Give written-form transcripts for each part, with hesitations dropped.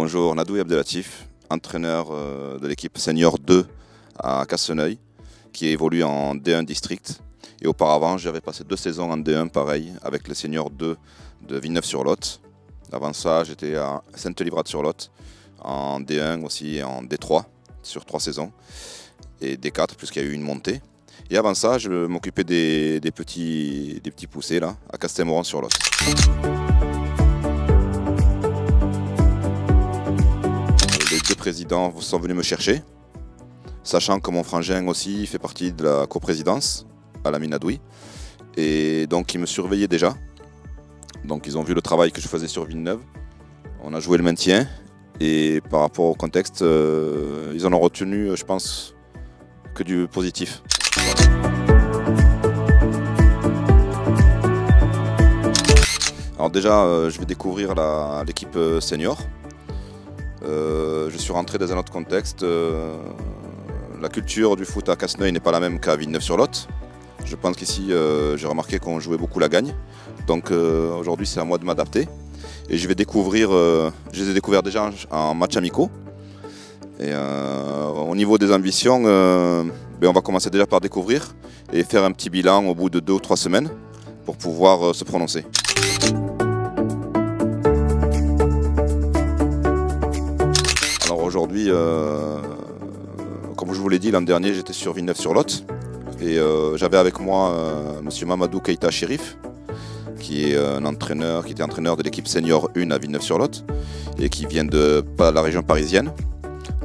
Bonjour, Nadoui Abdelatif, entraîneur de l'équipe Senior 2 à Casseneuil, qui évolue en D1 District. Et auparavant, j'avais passé 2 saisons en D1, pareil, avec le Senior 2 de Villeneuve-sur-Lot. Avant ça, j'étais à Sainte-Livrade-sur-Lot, en D1 aussi et en D3, sur 3 saisons. Et D4, puisqu'il y a eu une montée. Et avant ça, je m'occupais des petits poussés là, à Castelmoron-sur-Lot. Les 2 présidents sont venus me chercher, sachant que mon frangin aussi fait partie de la coprésidence à la Minadoui. Et donc ils me surveillaient déjà. Donc ils ont vu le travail que je faisais sur Villeneuve. On a joué le maintien et par rapport au contexte, ils en ont retenu, je pense, que du positif. Alors déjà, je vais découvrir l'équipe senior. Je suis rentré dans un autre contexte. La culture du foot à Casseneuil n'est pas la même qu'à Villeneuve-sur-Lot. Je pense qu'ici, j'ai remarqué qu'on jouait beaucoup la gagne. Donc aujourd'hui, c'est à moi de m'adapter. Et je vais découvrir, je les ai découverts déjà en match amicaux. Et au niveau des ambitions, on va commencer déjà par découvrir et faire un petit bilan au bout de 2 ou 3 semaines pour pouvoir se prononcer. Alors aujourd'hui, comme je vous l'ai dit, l'an dernier, j'étais sur Villeneuve-sur-Lot et j'avais avec moi M. Mamadou Keïta Chérif, qui est un entraîneur, qui était entraîneur de l'équipe Senior 1 à Villeneuve-sur-Lot et qui vient de la région parisienne.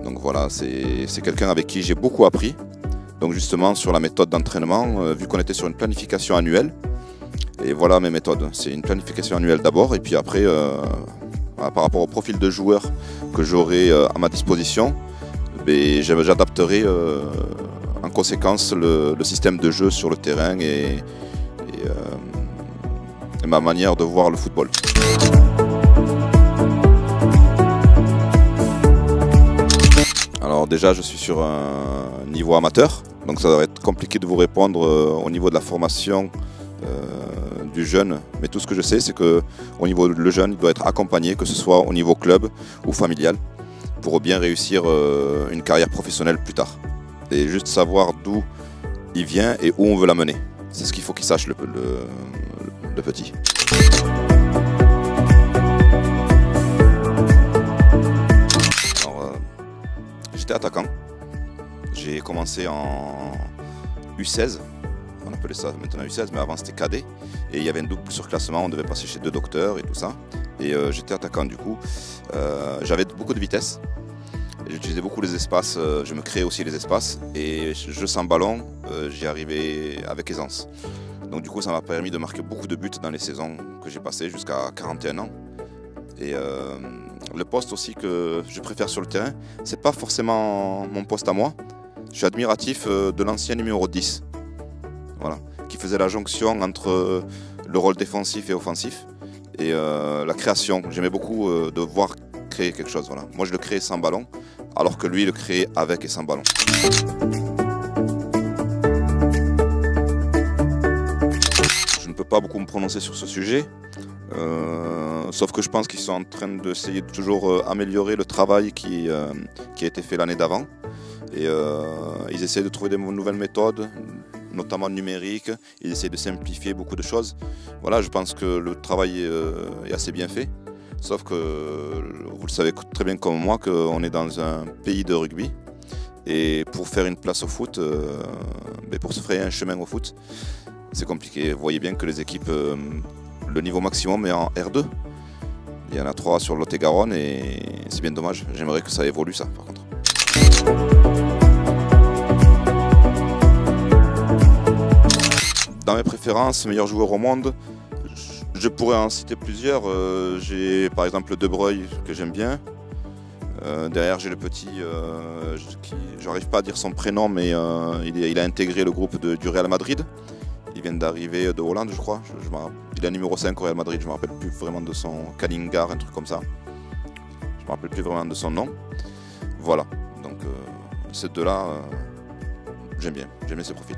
Donc voilà, c'est quelqu'un avec qui j'ai beaucoup appris. Donc justement sur la méthode d'entraînement, vu qu'on était sur une planification annuelle, et voilà mes méthodes. C'est une planification annuelle d'abord, et puis après, par rapport au profil de joueur que j'aurai à ma disposition, j'adapterai en conséquence le système de jeu sur le terrain et ma manière de voir le football. Alors déjà, je suis sur un niveau amateur, donc ça va être compliqué de vous répondre au niveau de la formation du jeune. Mais tout ce que je sais, c'est qu'au niveau le jeune, il doit être accompagné, que ce soit au niveau club ou familial, pour bien réussir une carrière professionnelle plus tard. Et juste savoir d'où il vient et où on veut l'amener. C'est ce qu'il faut qu'il sache le petit. J'étais attaquant. J'ai commencé en U16. On appelait ça maintenant U16, mais avant c'était cadet. Et il y avait un double surclassement, on devait passer chez 2 docteurs et tout ça. Et j'étais attaquant du coup. J'avais beaucoup de vitesse. J'utilisais beaucoup les espaces, je me créais aussi les espaces. Et je sans ballon, j'y arrivais avec aisance. Donc du coup ça m'a permis de marquer beaucoup de buts dans les saisons que j'ai passées jusqu'à 41 ans. Et le poste aussi que je préfère sur le terrain, c'est pas forcément mon poste à moi. Je suis admiratif de l'ancien numéro 10, voilà, qui faisait la jonction entre le rôle défensif et offensif et la création. J'aimais beaucoup de voir créer quelque chose. Voilà. Moi je le créais sans ballon, alors que lui le créait avec et sans ballon. Je ne peux pas beaucoup me prononcer sur ce sujet. Sauf que je pense qu'ils sont en train d'essayer de toujours améliorer le travail qui a été fait l'année d'avant. Et ils essaient de trouver des nouvelles méthodes, notamment numériques. Ils essaient de simplifier beaucoup de choses. Voilà, je pense que le travail est assez bien fait. Sauf que vous le savez très bien comme moi qu'on est dans un pays de rugby. Et pour faire une place au foot, pour se frayer un chemin au foot, c'est compliqué. Vous voyez bien que les équipes... le niveau maximum est en R2. Il y en a 3 sur Lot-et-Garonne et c'est bien dommage. J'aimerais que ça évolue ça par contre. Dans mes préférences, meilleur joueur au monde, je pourrais en citer plusieurs. J'ai par exemple le De Bruyne que j'aime bien. Derrière j'ai le petit, j'arrive pas à dire son prénom, mais il a intégré le groupe du Real Madrid. Il vient d'arriver de Hollande, je crois. Il est numéro 5 au Real Madrid, je ne me rappelle plus vraiment de son Kalingar, un truc comme ça. Je ne me rappelle plus vraiment de son nom. Voilà, donc ces deux-là, j'aime bien ces profils.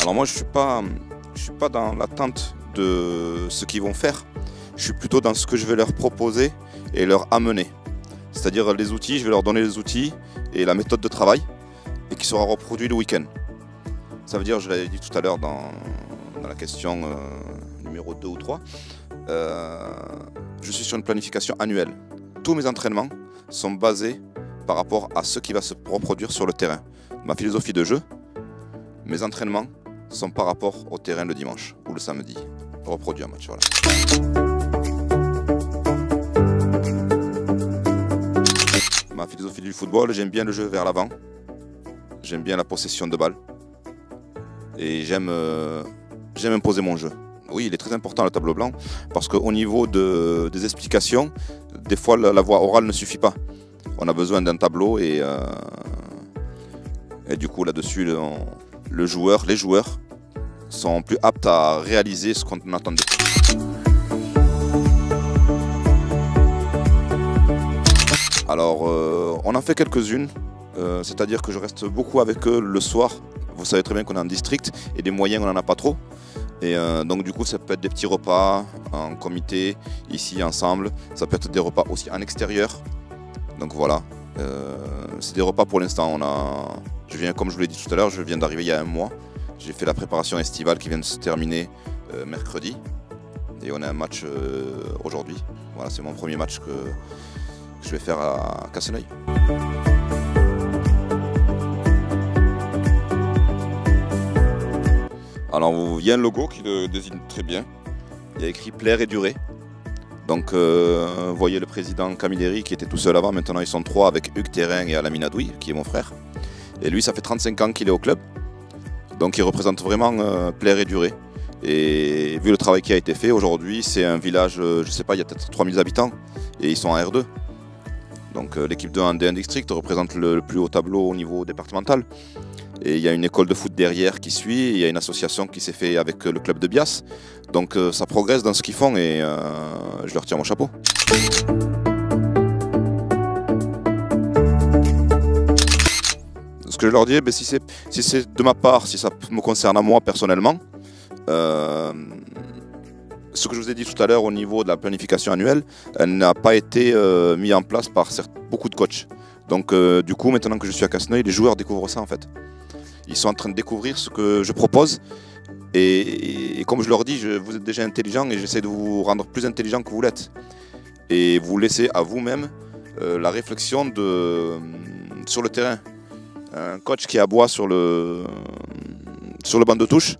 Alors moi, je suis pas dans l'attente de ce qu'ils vont faire. Je suis plutôt dans ce que je vais leur proposer et leur amener. C'est-à-dire les outils, je vais leur donner les outils et la méthode de travail et qui sera reproduit le week-end. Ça veut dire, je l'avais dit tout à l'heure dans la question numéro 2 ou 3, je suis sur une planification annuelle. Tous mes entraînements sont basés par rapport à ce qui va se reproduire sur le terrain. Ma philosophie de jeu, mes entraînements sont par rapport au terrain le dimanche ou le samedi. Reproduire un match, voilà. Ma philosophie du football, j'aime bien le jeu vers l'avant. J'aime bien la possession de balle. Et j'aime imposer mon jeu. Oui, il est très important le tableau blanc parce qu'au niveau des explications, des fois la voix orale ne suffit pas. On a besoin d'un tableau et du coup là-dessus, les joueurs sont plus aptes à réaliser ce qu'on attendait. Alors, on en fait quelques-unes, c'est-à-dire que je reste beaucoup avec eux le soir. Vous savez très bien qu'on est en district et des moyens, on n'en a pas trop. Et donc du coup, ça peut être des petits repas en comité, ici ensemble. Ça peut être des repas aussi en extérieur. Donc voilà, c'est des repas pour l'instant. Comme je vous l'ai dit tout à l'heure, je viens d'arriver il y a un mois. J'ai fait la préparation estivale qui vient de se terminer mercredi. Et on a un match aujourd'hui. Voilà, c'est mon premier match que je vais faire à Casseneuil. Alors, il y a un logo qui le désigne très bien. Il y a écrit plaire et durer. Donc, vous voyez le président Camilleri qui était tout seul avant. Maintenant, ils sont 3 avec Hugues Thérin et Alamin Adoui, qui est mon frère. Et lui, ça fait 35 ans qu'il est au club. Donc, il représente vraiment plaire et durer. Et vu le travail qui a été fait, aujourd'hui, c'est un village, je ne sais pas, il y a peut-être 3000 habitants. Et ils sont en R2. Donc, l'équipe de D1 District représente le plus haut tableau au niveau départemental. Et il y a une école de foot derrière qui suit, il y a une association qui s'est faite avec le club de Bias. Donc ça progresse dans ce qu'ils font et je leur tire mon chapeau. Ce que je leur dis, si c'est de ma part, si ça me concerne à moi personnellement, ce que je vous ai dit tout à l'heure au niveau de la planification annuelle, elle n'a pas été mise en place par beaucoup de coachs. Donc du coup, maintenant que je suis à Casseneuil, les joueurs découvrent ça en fait. Ils sont en train de découvrir ce que je propose et comme je leur dis, vous êtes déjà intelligents et j'essaie de vous rendre plus intelligents que vous l'êtes. Et vous laissez à vous-même la réflexion sur le terrain. Un coach qui aboie sur le banc de touche,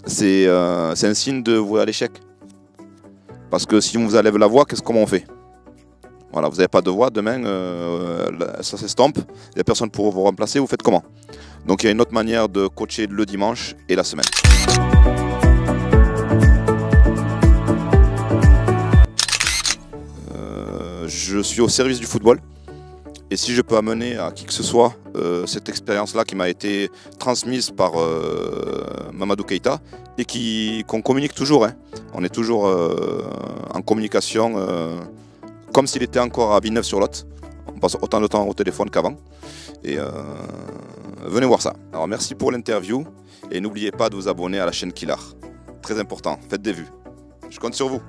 c'est un signe de vous à l'échec. Parce que si on vous enlève la voix, comment on fait? Voilà, vous n'avez pas de voix, demain ça s'estompe, il n'y a personne pour vous remplacer, vous faites comment? Donc il y a une autre manière de coacher le dimanche et la semaine. Je suis au service du football et si je peux amener à qui que ce soit cette expérience-là qui m'a été transmise par Mamadou Keïta et qu'on communique toujours. Hein. On est toujours en communication comme s'il était encore à Villeneuve-sur-Lot. On passe autant de temps au téléphone qu'avant. Et venez voir ça. Alors merci pour l'interview et n'oubliez pas de vous abonner à la chaîne Kilar. Très important, faites des vues. Je compte sur vous.